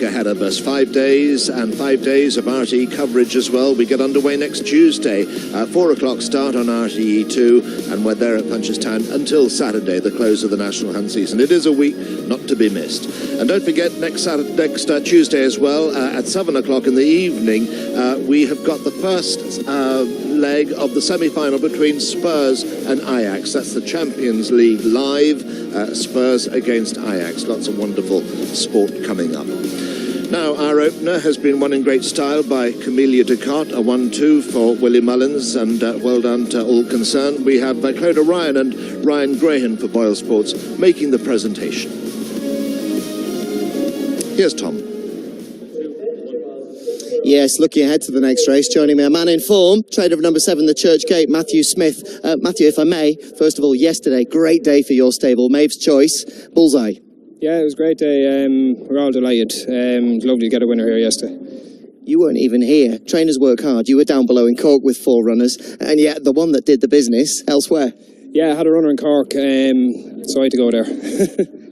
ahead of us. 5 days and 5 days of RTE coverage as well. We get underway next Tuesday. 4 o'clock start on RTE2, and we're there at Punchestown until Saturday, the close of the National Hunt season. It is a week not to be missed. And don't forget, next Tuesday as well, at 7 o'clock in the evening, we have got the first leg of the semi-final between Spurs and Ajax. That's the Champions League live, Spurs against Ajax. Lots of wonderful sport coming up. Now, our opener has been won in great style by Camellia Ducot, a 1-2 for Willie Mullins, and well done to all concerned. We have Claude Ryan and Ryan Graham for Boyle Sports making the presentation. Here's Tom. Yes, looking ahead to the next race, joining me, a man in form, trader of number 7, the Church Gate, Matthew Smith. Matthew, if I may, first of all, yesterday, great day for your stable, Maeve's Choice, Bullseye. Yeah, it was a great day. We're all delighted. It was lovely to get a winner here yesterday. You weren't even here. Trainers work hard. You were down below in Cork with 4 runners, and yet the one that did the business elsewhere. Yeah, I had a runner in Cork, so I had to go there.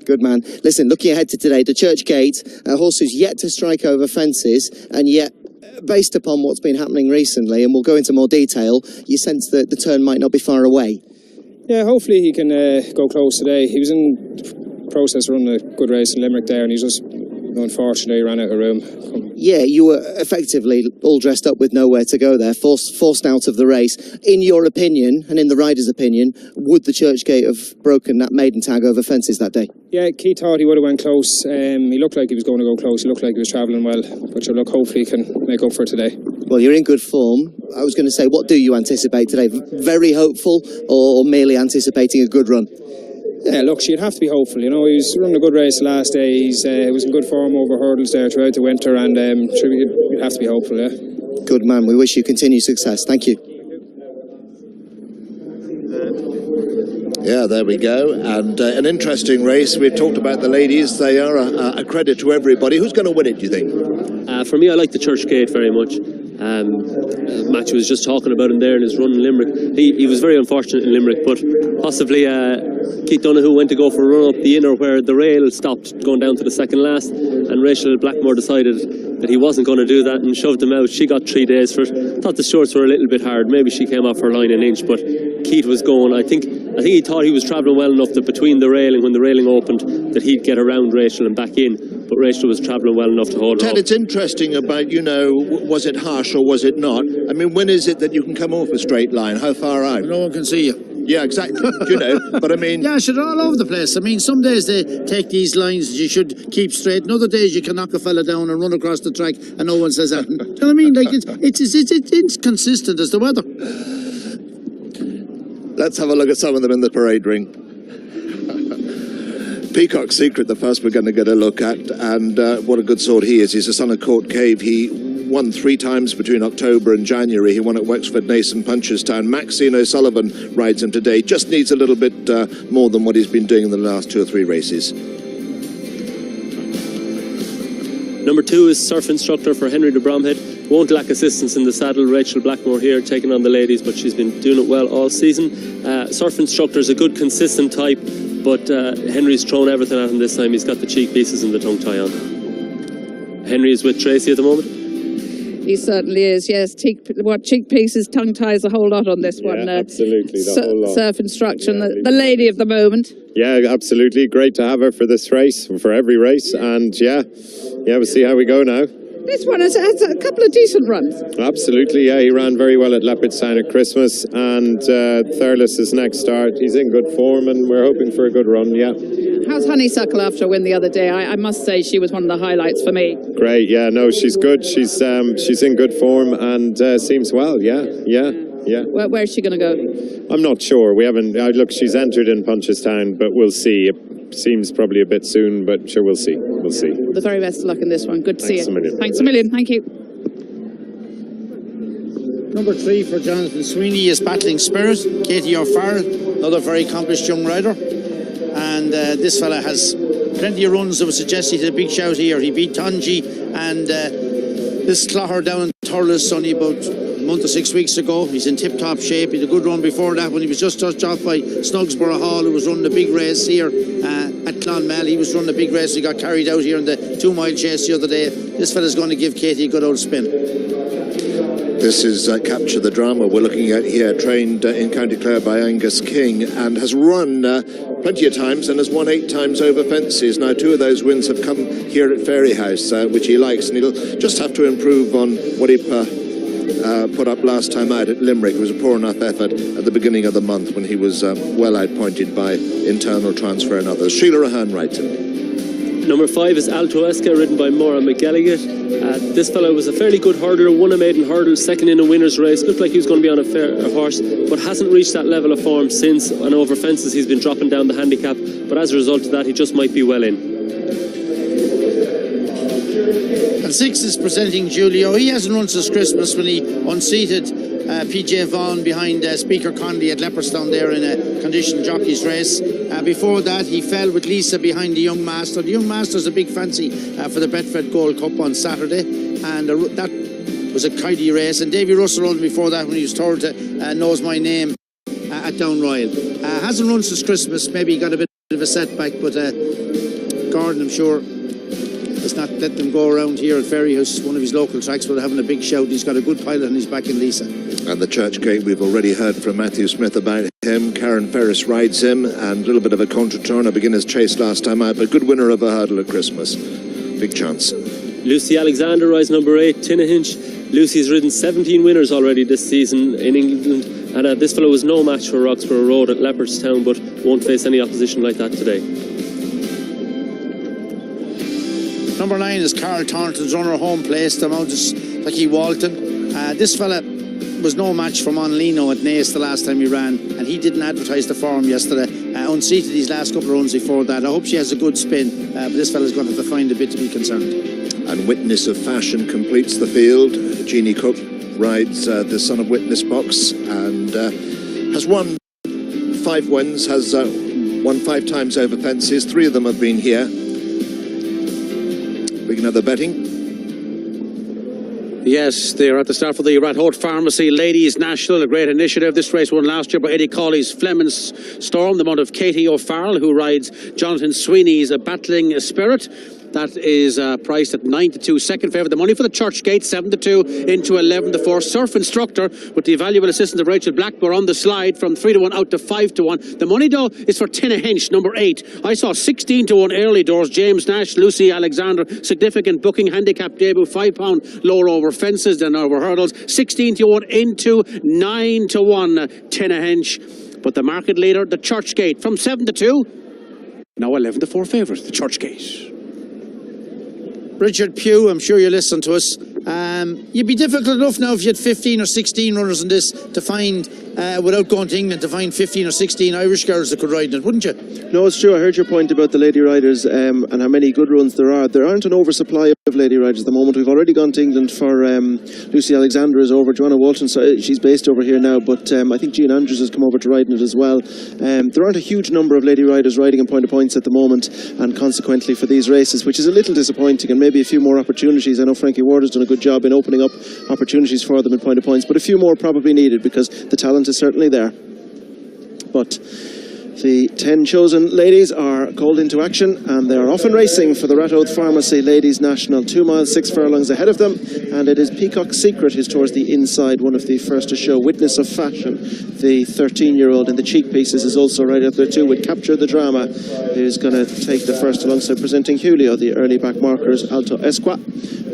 Good man. Listen, looking ahead to today, the Church Gate, a horse who's yet to strike over fences, and yet, based upon what's been happening recently, and we'll go into more detail, you sense that the turn might not be far away. Yeah, hopefully he can go close today. He was in the process of running a good race in Limerick there, and he just, unfortunately, ran out of room. Yeah, you were effectively all dressed up with nowhere to go there, forced out of the race. In your opinion, and in the rider's opinion, would the Church Gate have broken that maiden tag over fences that day? Yeah, Keith thought he would have went close. He looked like he was going to go close. He looked like he was travelling well. But look, hopefully he can make up for today. Well, you're in good form. I was going to say, what do you anticipate today? Very hopeful, or merely anticipating a good run? Yeah, look, she'd have to be hopeful. You know, he was running a good race last day. He was in good form over hurdles there throughout the winter, and you'd have to be hopeful, yeah. Good man. We wish you continued success. Thank you. Yeah, there we go. And an interesting race. We've talked about the ladies. They are a credit to everybody. Who's going to win it, do you think? For me, I like the Church Gate very much. Matthew was just talking about him there in his run in Limerick. He was very unfortunate in Limerick, but possibly Keith Donoghue went to go for a run up the inner where the rail stopped going down to the second last, and Rachel Blackmore decided that he wasn't going to do that and shoved him out. She got 3 days for it. Thought the shorts were a little bit hard. Maybe she came off her line an inch, but Keith was going. I think he thought he was travelling well enough that between the railing, when the railing opened, that he'd get around Rachel and back in. But Rachel was travelling well enough to hold her Ted, up. it's interesting about, was it harsh or was it not? I mean, when is it that you can come off a straight line? How far out? No one can see you. Yeah, exactly. But I mean... Yeah, they're all over the place. I mean, some days they take these lines that you should keep straight, and other days you can knock a fella down and run across the track and no one says that. Do you know what I mean? Like, it's inconsistent as the weather. Let's have a look at some of them in the parade ring. Peacock Secret, the first we're going to get a look at, and what a good sort he is. He's a son of Court Cave. He won 3 times between October and January. He won at Wexford, Naas and Punchestown. Maxine O'Sullivan rides him today. Just needs a little bit more than what he's been doing in the last 2 or 3 races. Number 2 is Surf Instructor for Henry de Bromhead. Won't lack assistance in the saddle. Rachel Blackmore here taking on the ladies, but she's been doing it well all season. Surf Instructor is a good, consistent type, but Henry's thrown everything at him this time. He's got the cheek pieces and the tongue tie on. Henry is with Tracy at the moment. He certainly is, yes. Cheek pieces, tongue ties, a whole lot on this one. Absolutely, the whole lot. Surf Instruction, the lady of the moment. Yeah, absolutely. Great to have her for this race, for every race. And yeah, we'll see how we go now. This one has a couple of decent runs. Absolutely, yeah. He ran very well at Leopardstown at Christmas, and Thurles is next start. He's in good form, and we're hoping for a good run, yeah. How's Honeysuckle after a win the other day? I must say she was one of the highlights for me. Great, yeah. No, she's good. She's in good form and seems well, yeah. Where's she going to go? I'm not sure. We haven't. Look, she's entered in Punchestown, but we'll see. It seems probably a bit soon, but sure, we'll see. We'll see. The very best of luck in this one. Good to see you. Thanks a million. Thank you. Number 3 for Jonathan Sweeney is Battling Spirit. Katie O'Farrell, another very accomplished young rider. And this fella has plenty of runs that would suggest he's a big shout here. He beat Tanji and this Clogher down in Thurles only about a month or 6 weeks ago. He's in tip-top shape. He had a good run before that when he was just touched off by Snugsborough Hall, who was running a big race here at Clonmel. He was running a big race. He got carried out here in the 2-mile chase the other day. This fella's going to give Katie a good old spin. This is Capture the Drama we're looking at here, trained in County Clare by Angus King, and has run plenty of times and has won 8 times over fences. Now 2 of those wins have come here at Fairyhouse, which he likes, and he'll just have to improve on what he put up last time out at Limerick. It was a poor enough effort at the beginning of the month when he was well outpointed by internal transfer and others. Sheila Ahern writes him. Number 5 is Alto Esca, ridden by Maura McGilligan. This fellow was a fairly good hurdler, won a maiden hurdle, second in a winner's race. Looked like he was going to be on a horse, but hasn't reached that level of form since. And over fences, he's been dropping down the handicap. But as a result of that, he just might be well in. And 6 is Presenting Julio. He hasn't run since Christmas when he unseated PJ Vaughan behind Speaker Conley at Leopardstown there in a conditioned jockey's race. Before that, he fell with Lisa behind the Young Master. The Young Master's a big fancy for the Betfred Gold Cup on Saturday, and that was a kidy race. And Davy Russell run before that when he was told to Knows My Name at Down Royal. Hasn't run since Christmas. Maybe he got a bit of a setback, but Gordon, I'm sure, has not let them go around here at Fairyhouse, one of his local tracks, but having a big shout. He's got a good pilot and he's back in Lisa. And the Churchgate, we've already heard from Matthew Smith about him. Karen Ferris rides him, and a little bit of a contre-turn, a beginner's chase last time out, but good winner of a hurdle at Christmas. Big chance. Lucy Alexander rides number 8, Tinnahinch. Lucy's ridden 17 winners already this season in England, and this fellow was no match for Roxborough Road at Leopardstown, but won't face any opposition like that today. Number 9 is Carl Thornton's runner, home place. The mount is Lucky Walton. This fella was no match for Monlino at Naas the last time he ran, and he didn't advertise the form yesterday. Unseated his last couple of runs before that. I hope she has a good spin, but this fella's going to have to find a bit to be concerned. And Witness of Fashion completes the field. Jeannie Cook rides the Son of Witness box and has won 5 wins, has won 5 times over fences. 3 of them have been here. We can have the betting. Yes, they're at the start for the Ratholt Pharmacy Ladies National, a great initiative. This race won last year by Eddie Cawley's Fleming's Storm, the mount of Katie O'Farrell, who rides Jonathan Sweeney's A Battling Spirit. That is priced at 9-2. Second favourite. The money for the Churchgate, 7-2 into 11-4. Surf Instructor, with the valuable assistance of Rachel Blackmore on the slide, from 3-1 out to 5-1. The money, though, is for Tinnahinch, number 8. I saw 16-1 early doors. James Nash, Lucy Alexander, significant booking, handicap debut, £5 lower over fences than over hurdles. 16-1 into 9-1. Tinnahinch. But the market leader, the Churchgate, from 7-2. Now 11-4 favourite, the Churchgate. Richard Pugh, I'm sure you listen to us. You'd be difficult enough now if you had 15 or 16 runners in this to find, without going to England, to find 15 or 16 Irish girls that could ride in it, wouldn't you? No, it's true. I heard your point about the lady riders and how many good runs there are. There aren't an oversupply of lady riders at the moment. We've already gone to England for Lucy Alexander is over. Joanna Walton, so she's based over here now, but I think Jean Andrews has come over to ride in it as well. There aren't a huge number of lady riders riding in point of points at the moment, and consequently for these races, which is a little disappointing, and maybe a few more opportunities. I know Frankie Ward has done a good job in opening up opportunities for them in point of points, but a few more probably needed because the talent is certainly there. But the 10 chosen ladies are called into action, and they are off and racing for the Ratholt Pharmacy Ladies National. 2 miles 6 furlongs ahead of them, and it is Peacock Secret who's towards the inside, one of the first to show. Witness of Fashion, the 13-year-old in the cheek pieces, is also right up there too, with Capture the Drama, who's going to take the first alongside Presenting Julio. The early back markers, Alto Esca,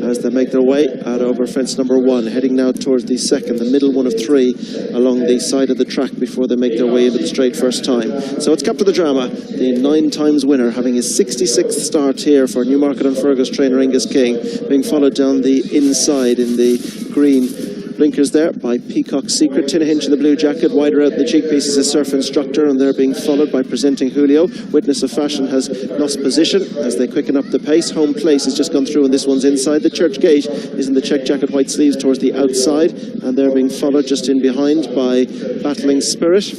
as they make their way out over fence number 1, heading now towards the second, the middle one of 3 along the side of the track before they make their way into the straight first time. So it's Capture the Drama, the 9 times winner, having his 66th start here for Newmarket-on-Fergus trainer Angus King, being followed down the inside in the green blinkers there by Peacock Secret. Tinnahinch in the blue jacket, wider out the cheek pieces is Surf Instructor, and they're being followed by Presenting Julio. Witness of Fashion has lost position as they quicken up the pace. Home Place has just gone through, and this one's inside. The Churchgate is in the check jacket, white sleeves towards the outside, and they're being followed just in behind by Battling Spirit.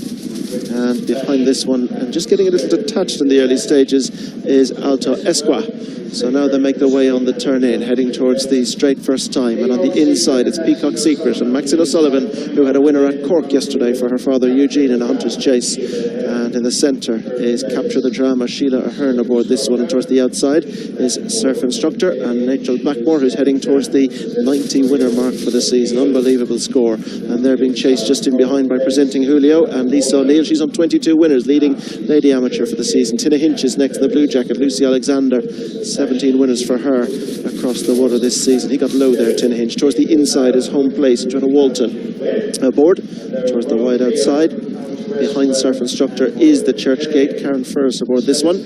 And behind this one, and just getting a little detached in the early stages, is Alto Esca. So now they make their way on the turn in, heading towards the straight first time. And on the inside, it's Peacock Secret and Maxine O'Sullivan, who had a winner at Cork yesterday for her father Eugene in a hunter's chase. And in the centre is Capture the Drama, Sheila Ahern aboard this one. And towards the outside is Surf Instructor and Rachel Blackmore, who's heading towards the 90 winner mark for the season. Unbelievable score. And they're being chased just in behind by Presenting Julio and Lisa O'Neill. She's on 22 winners, leading Lady Amateur for the season. Tina Hinch is next in the blue jacket. Lucy Alexander, 17 winners for her across the water this season. He got low there, Tina Hinch. Towards the inside is Home Place and Joanna Walton aboard. Towards the wide outside, behind Surf Instructor, is the Church Gate. Karen Ferris aboard this one.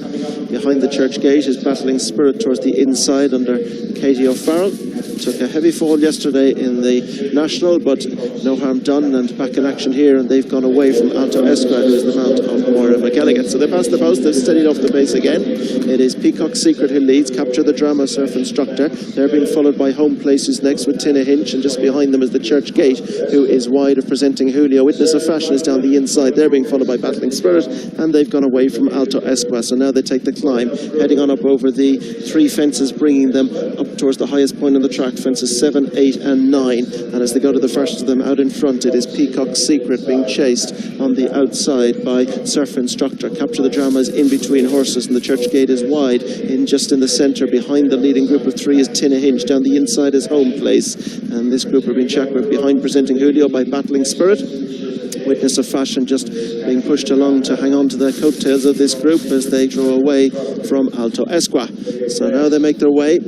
Behind the Church Gate is Battling Spirit towards the inside under Katie O'Farrell. Took a heavy fall yesterday in the National, but no harm done, and back in action here, and they've gone away from Alto Esqua, who is the mount of Moira McElligott. So they passed the post, they've steadied off the pace again. It is Peacock Secret who leads, Capture the Drama, Surf Instructor. They're being followed by Home Place, who's next with Tina Hinch, and just behind them is the Church Gate, who is wide of Presenting Julio. Witness of Fashion is down the inside. They're being followed by Battling Spirit, and they've gone away from Alto Esqua. So now they take the climb, heading on up over the three fences, bringing them up towards the highest point on the track, fences 7, 8 and 9. And as they go to the first of them, out in front it is Peacock Secret being chased on the outside by Surf Instructor. Capture the Drama is in between horses, and the Church Gate is wide just in the centre. Behind the leading group of three is Tina Hinch. Down the inside is Home Place, and this group are being checked with behind Presenting Julio by Battling Spirit. Witness of Fashion just being pushed along to hang on to the coattails of this group as they draw away from Alto Esqua. So now they make their way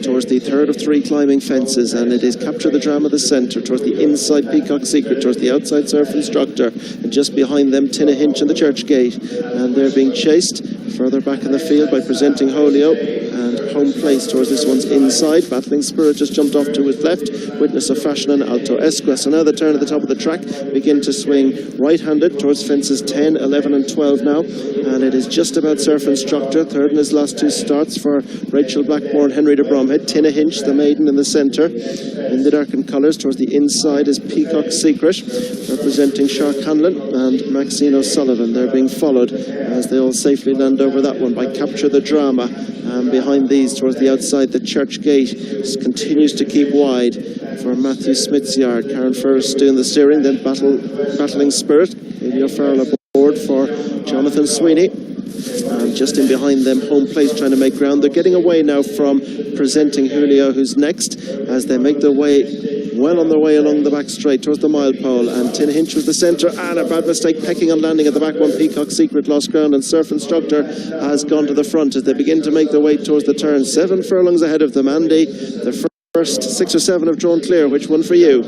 towards the third of three climbing fences, and it is Capture the Drama, the centre. Towards the inside, Peacock Secret. Towards the outside, Surf Instructor. And just behind them, Tina Hinch and the Church Gate. And they're being chased further back in the field by Presenting Julio and Home Place towards this one's inside. Battling Spirit just jumped off to his left. Witness of Fashion and Alto Esqua. So now the turn at the top of the track begin to swing right-handed towards fences 10, 11 and 12 now, and it is just about Surf Instructor, third in his last two starts for Rachel Blackmore and Henry de Bromhead. Tina Hinch, the maiden, in the centre. In the darkened colours towards the inside is Peacock Secret, representing Shark Hanlon and Maxine O'Sullivan. They're being followed as they all safely land over that one by Capture the Drama, and behind these towards the outside the Church Gate continues to keep wide for Matthew Smith's yard. Karen Ferris doing the steering, then Battling Spirit, Katie O'Farrell aboard for Jonathan Sweeney, and just in behind them Home Place trying to make ground. They're getting away now from Presenting Julio, who's next, as they make their way well on their way along the back straight towards the mile pole, and Tina Hinch was the centre, and a bad mistake pecking on landing at the back one. Peacock Secret lost ground, and Surf Instructor has gone to the front as they begin to make their way towards the turn. 7 furlongs ahead of them. Andy, the first 6 or 7 have drawn clear. Which one for you?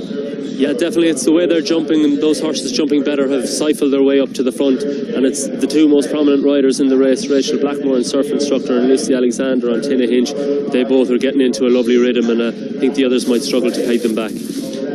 Yeah, definitely. It's the way they're jumping, and those horses jumping better have siphoned their way up to the front, and it's the two most prominent riders in the race, Rachel Blackmore and Surf Instructor, and Lucy Alexander and Tina Hinch. They both are getting into a lovely rhythm, and I think the others might struggle to peg them back.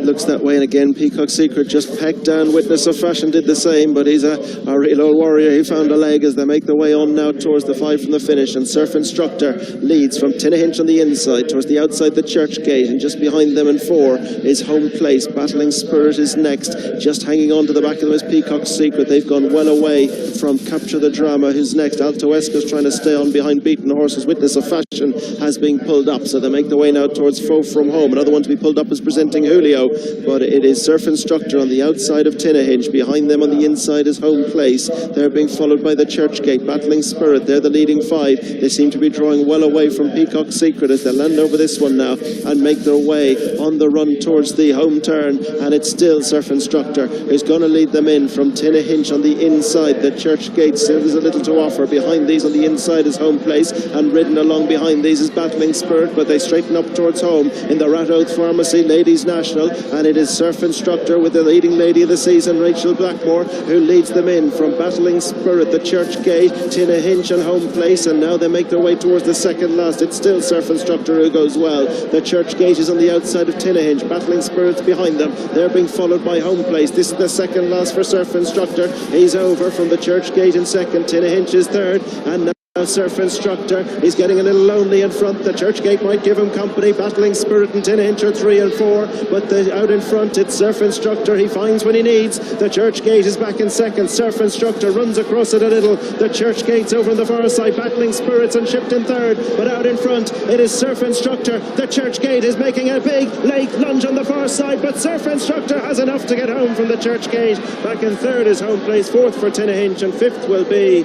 Looks that way, and again Peacock Secret just pegged down. Witness of Fashion did the same, but he's a real old warrior. He found a leg as they make their way on now towards the 5 from the finish, and Surf Instructor leads from Tina Hinch on the inside towards the outside the Church Gate, and just behind them in 4 is Home Place. Battling Spirit is next, just hanging on to the back of them is Peacock Secret. They've gone well away from Capture the Drama, who's next. Alto Esqua's trying to stay on behind beaten horses. Witness of Fashion has been pulled up, so they make their way now towards Foe From Home. Another one to be pulled up is Presenting Julio, but it is Surf Instructor on the outside of Tina Hinch. Behind them on the inside is Home Place. They're being followed by the Church Gate. Battling Spirit, they're the leading 5. They seem to be drawing well away from Peacock Secret as they land over this one now and make their way on the run towards the home turn, and it's still Surf Instructor who's going to lead them in from Tina Hinch on the inside. The Church Gate still has a little to offer. Behind these on the inside is Home Place, and ridden along behind these is Battling Spirit, but they straighten up towards home in the Rat Oath Pharmacy Ladies National, and it is Surf Instructor with the leading lady of the season, Rachel Blackmore, who leads them in from Battling Spirit, the Church Gate, Tina Hinch and Home Place, and now they make their way towards the second last. It's still Surf Instructor who goes well. The Church Gate is on the outside of Tina Hinch. Battling Spirit's behind them. They're being followed by Home Place. This is the second last for Surf Instructor. He's over from the Church Gate in second. Tina Hinch is third, and now Surf Instructor. He's getting a little lonely in front. The Churchgate might give him company. Battling Spirit and Tin Inch are 3 and 4, but out in front it's Surf Instructor. He finds when he needs. The Churchgate is back in second. Surf Instructor runs across it a little. The Churchgate's over on the far side. Battling Spirits and shipped in third, but out in front it is Surf Instructor. The Churchgate is making a big late lunge on the far side, but Surf Instructor has enough to get home from the Churchgate. Back in third is Home Place. Fourth for Tin Inch, and fifth will be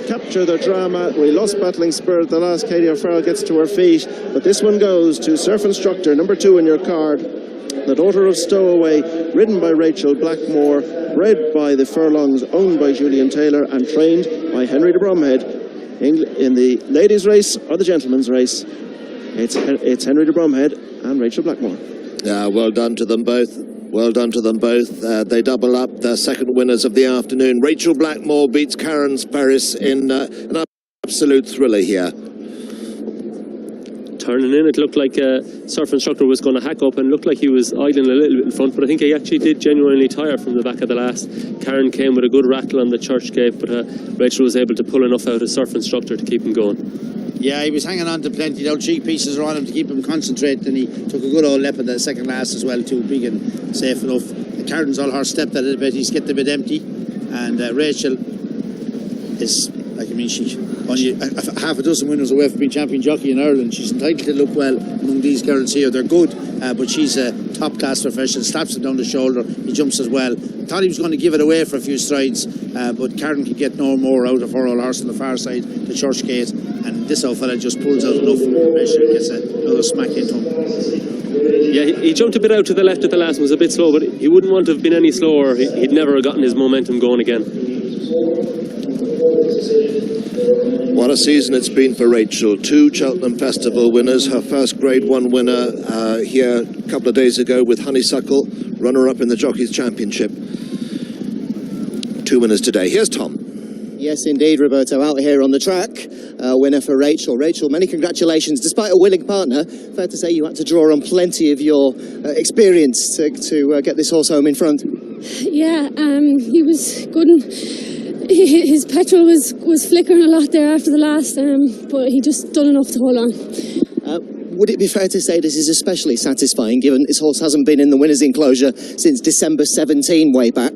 Capture the Drama. We lost Battling Spirit. The last Katie O'Farrell gets to her feet, but this one goes to Surf Instructor, number 2 in your card. The Daughter of Stowaway, ridden by Rachel Blackmore, bred by the Furlongs, owned by Julian Taylor, and trained by Henry de Bromhead. In the ladies' race or the gentlemen's race, it's Henry de Bromhead and Rachel Blackmore. Well done to them both. Well done to them both. They double up, the second winners of the afternoon. Rachel Blackmore beats Karen Sparris in an absolute thriller here. Turning in, it looked like Surf Instructor was going to hack up and looked like he was idling a little bit in front, but I think he actually did genuinely tire from the back of the last. Karen came with a good rattle on the Churchgate, but Rachel was able to pull enough out of Surf Instructor to keep him going. Yeah, he was hanging on to plenty. Now, cheek pieces are on him to keep him concentrated, and he took a good old lep at the second last as well, too big and safe enough. Karen's all her stepped a little bit. He's getting a bit empty, and Rachel is, like, I mean, she only half a dozen winners away from being champion jockey in Ireland. She's entitled to look well among these girls here. They're good, but she's a top class professional. Slaps it down the shoulder. He jumps as well. Thought he was going to give it away for a few strides, but Karen could get no more out of her old horse on the far side, the Churchgate, and this old fella just pulls out enough information and gets another smack into him. Yeah, he jumped a bit out to the left at the last and was a bit slow, but he wouldn't want to have been any slower. He'd never have gotten his momentum going again. What a season it's been for Rachel. 2 Cheltenham Festival winners, her first Grade 1 winner here a couple of days ago with Honeysuckle, runner-up in the Jockeys' Championship. 2 winners today. Here's Tom. Yes, indeed, Roberto, out here on the track. Winner for Rachel. Rachel, many congratulations. Despite a willing partner, fair to say you had to draw on plenty of your experience to get this horse home in front. Yeah, he was good, and his petrol was flickering a lot there after the last, but he just done enough to hold on. Would it be fair to say this is especially satisfying, given this horse hasn't been in the winner's enclosure since December 17 way back?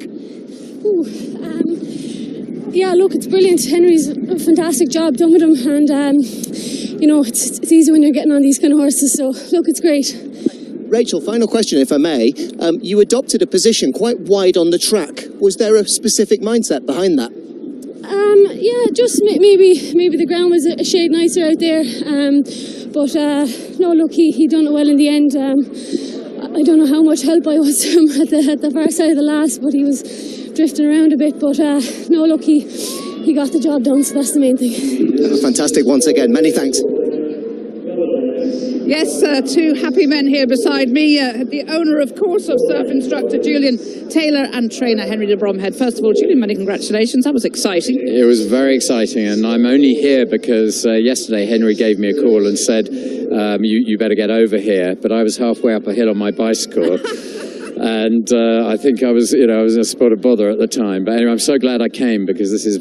Yeah, look, it's brilliant. Henry's a fantastic job done with him, and you know, it's easy when you're getting on these kind of horses, so look, it's great. Rachel, final question, if I may. You adopted a position quite wide on the track. Was there a specific mindset behind that? Yeah, just maybe the ground was a shade nicer out there, but no, look, he done it well in the end. I don't know how much help I was to him at the far side of the last, but he was drifting around a bit, but no, look, he got the job done, so that's the main thing. Fantastic once again. Many thanks. Yes, 2 happy men here beside me. The owner, of course, of Surf Instructor, Julian Taylor, and trainer Henry de Bromhead. First of all, Julian, many congratulations. That was exciting. It was very exciting, and I'm only here because yesterday Henry gave me a call and said, you better get over here. But I was halfway up a hill on my bicycle. And I think I was in a spot of bother at the time. But anyway, I'm so glad I came because this is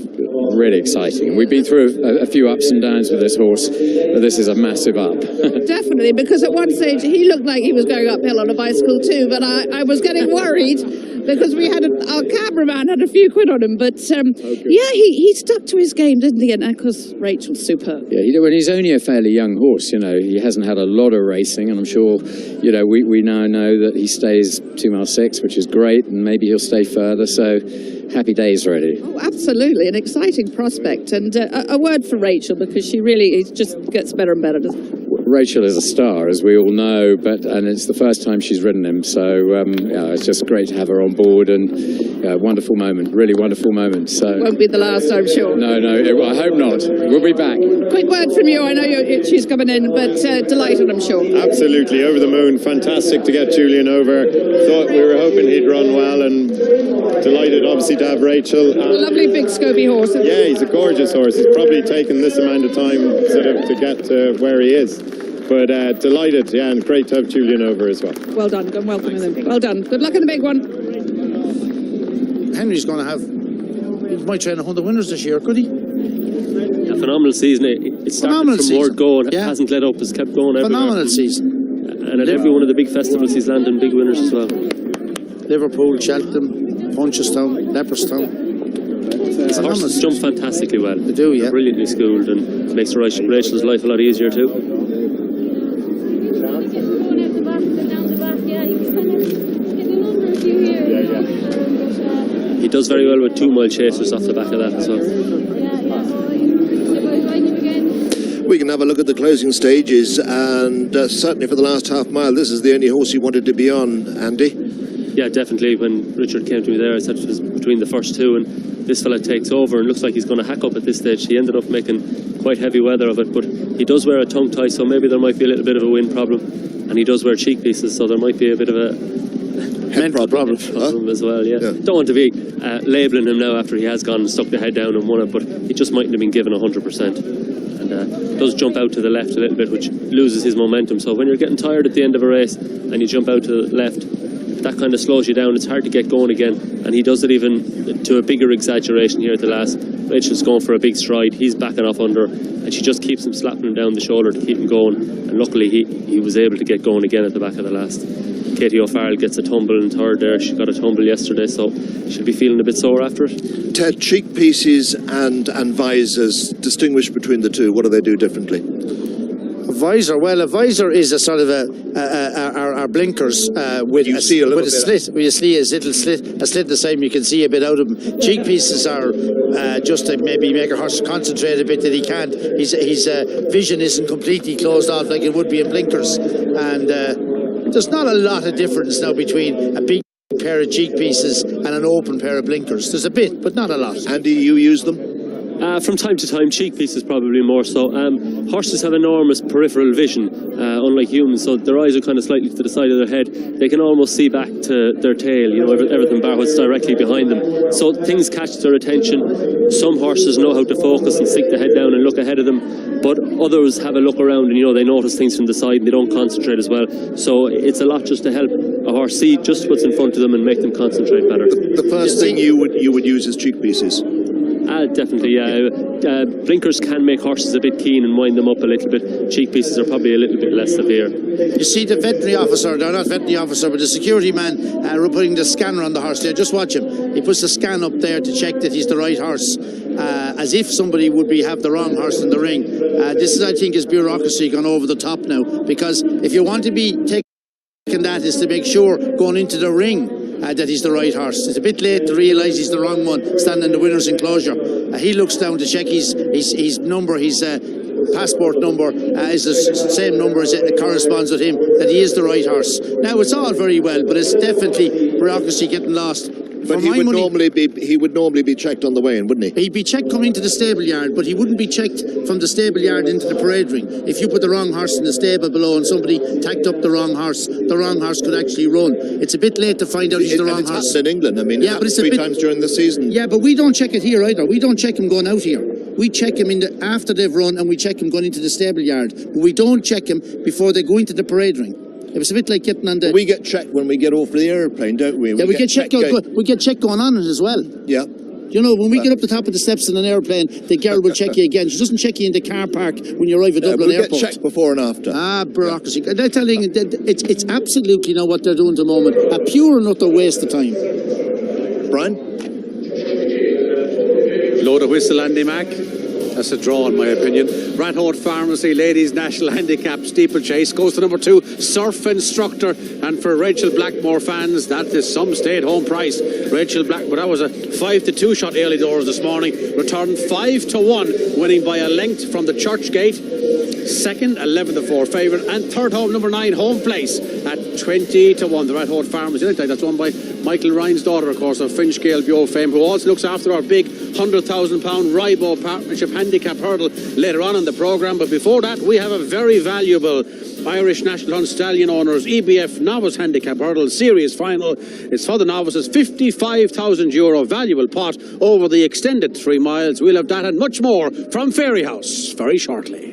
really exciting. We've been through a few ups and downs with this horse, but this is a massive up. Definitely, because at one stage he looked like he was going uphill on a bicycle too, but I was getting worried because we had our cameraman had a few quid on him. But yeah, he stuck to his game, didn't he? And of course, Rachel's superb. Yeah, when he's only a fairly young horse, he hasn't had a lot of racing, and I'm sure, we now know that he stays 2 mile 6, which is great, and maybe he'll stay further, so happy days already. Oh, absolutely, an exciting prospect, and a word for Rachel, because she really just gets better and better, doesn't it? Rachel is a star, as we all know, and it's the first time she's ridden him, so it's just great to have her on board, and wonderful moment, really wonderful moment. So won't be the last, I'm sure. No, I hope not. We'll be back. Quick word from you. I know she's coming in, but delighted, I'm sure. Absolutely, over the moon. Fantastic to get Julian over. Thought we were hoping he'd run well, and delighted, obviously, to have Rachel. Lovely big Scobie horse. Yeah, he's a gorgeous horse. He's probably taken this amount of time to get to where he is. But delighted, yeah, and great to have Julian over as well. Well done, and welcome him. Well done. Good luck in the big one. Henry's going to have... He might train 100 winners this year, could he? Yeah, phenomenal season. It started from word go and hasn't let up. Has kept going. Phenomenal season. And at every one of the big festivals, he's landing big winners as well. Liverpool, Cheltenham, Punchestown, Leopardstown. His horses jump fantastically well. They do, yeah. Brilliantly schooled, and makes Rachel's life a lot easier too. He does very well with 2 mile chasers off the back of that as well. We can have a look at the closing stages, and certainly for the last half mile, this is the only horse he wanted to be on, Andy. Yeah, definitely. When Richard came to me there, I said it was between the first two, and this fella takes over and looks like he's going to hack up at this stage. He ended up making quite heavy weather of it, but he does wear a tongue tie, so maybe there might be a little bit of a wind problem, and he does wear cheek pieces, so there might be a bit of a head problem as well. Yeah. Don't want to be labelling him now after he has gone and stuck the head down and won it, but he just mightn't have been given 100%. And does jump out to the left a little bit, which loses his momentum. So when you're getting tired at the end of a race and you jump out to the left, that kind of slows you down. It's hard to get going again, and he does it even to a bigger exaggeration here at the last. Rachel's going for a big stride, he's backing off under, and she just keeps him slapping him down the shoulder to keep him going, and luckily he was able to get going again at the back of the last. Katie O'Farrell gets a tumble in third there. She got a tumble yesterday, so she'll be feeling a bit sore after it. Ted, cheek pieces and visors, distinguish between the two. What do they do differently? A visor, well, a visor is a sort of our blinkers with a slit. Where you see a little slit, a slit the same, you can see a bit out of them. Cheek pieces are just to maybe make a horse concentrate a bit that he can't. His vision isn't completely closed off like it would be in blinkers, and there's not a lot of difference now between a big pair of cheek pieces and an open pair of blinkers. There's a bit, but not a lot. Andy, you use them? From time to time, cheek pieces probably more so. Horses have enormous peripheral vision, unlike humans, so their eyes are kind of slightly to the side of their head. They can almost see back to their tail, you know, everything bar what's directly behind them. So things catch their attention. Some horses know how to focus and stick the head down and look ahead of them, but others have a look around and, you know, they notice things from the side and they don't concentrate as well. So it's a lot just to help a horse see just what's in front of them and make them concentrate better. The first thing you would use is cheek pieces. Definitely, yeah. Blinkers can make horses a bit keen and wind them up a little bit. Cheek pieces are probably a little bit less severe. You see the veterinary officer, no, not veterinary officer, but the security man putting the scanner on the horse there. Just watch him. He puts the scan up there to check that he's the right horse, as if somebody would have the wrong horse in the ring. This is, I think, is bureaucracy gone over the top now, because if you want to be taking that, is to make sure going into the ring that he's the right horse. It's a bit late to realise he's the wrong one standing in the winner's enclosure. He looks down to check his number, his passport number is the same number as it corresponds with him, that he is the right horse. Now, it's all very well, but it's definitely bureaucracy getting lost. But he would normally be checked on the way in, wouldn't he? He'd be checked coming into the stable yard, but he wouldn't be checked from the stable yard into the parade ring. If you put the wrong horse in the stable below and somebody tacked up the wrong horse could actually run. It's a bit late to find out he's the wrong horse. It's in England. I mean, yeah, but it's three times during the season. Yeah, but we don't check it here either. We don't check him going out here. We check him after they've run, and we check him going into the stable yard. But we don't check him before they go into the parade ring. It was a bit like getting on the... We get checked when we get off the airplane, don't we? Yeah, we get checked going on it as well. Yeah. You know, when we get up the top of the steps in an airplane, the girl will check you again. She doesn't check you in the car park when you arrive at Dublin Airport. We get checked before and after. Bureaucracy. They're telling you that it's absolutely not what they're doing at the moment. A pure and utter waste of time. Brian? Load a whistle, Andy Mack. That's a draw, in my opinion. Rathode Pharmacy, Ladies National Handicap Steeplechase goes to number 2, Surf Instructor. And for Rachel Blackmore fans, that is some stay-at-home price. Rachel Blackmore, that was a 5-2 shot early doors this morning. Returned 5-1, winning by a length from the church gate. Second, 11-4 favourite. And third home, number 9, Home Place at 20-1. The Rathode Pharmacy, that's won by Michael Ryan's daughter, of course, of Finchgale Bio fame, who also looks after our big £100,000 Rybo Partnership Handicap Hurdle later on in the programme. But before that, we have a very valuable Irish National Hunt Stallion Owners EBF Novice Handicap Hurdle Series Final. It's for the novices, €55,000 valuable pot over the extended 3 miles. We'll have that and much more from Fairyhouse very shortly.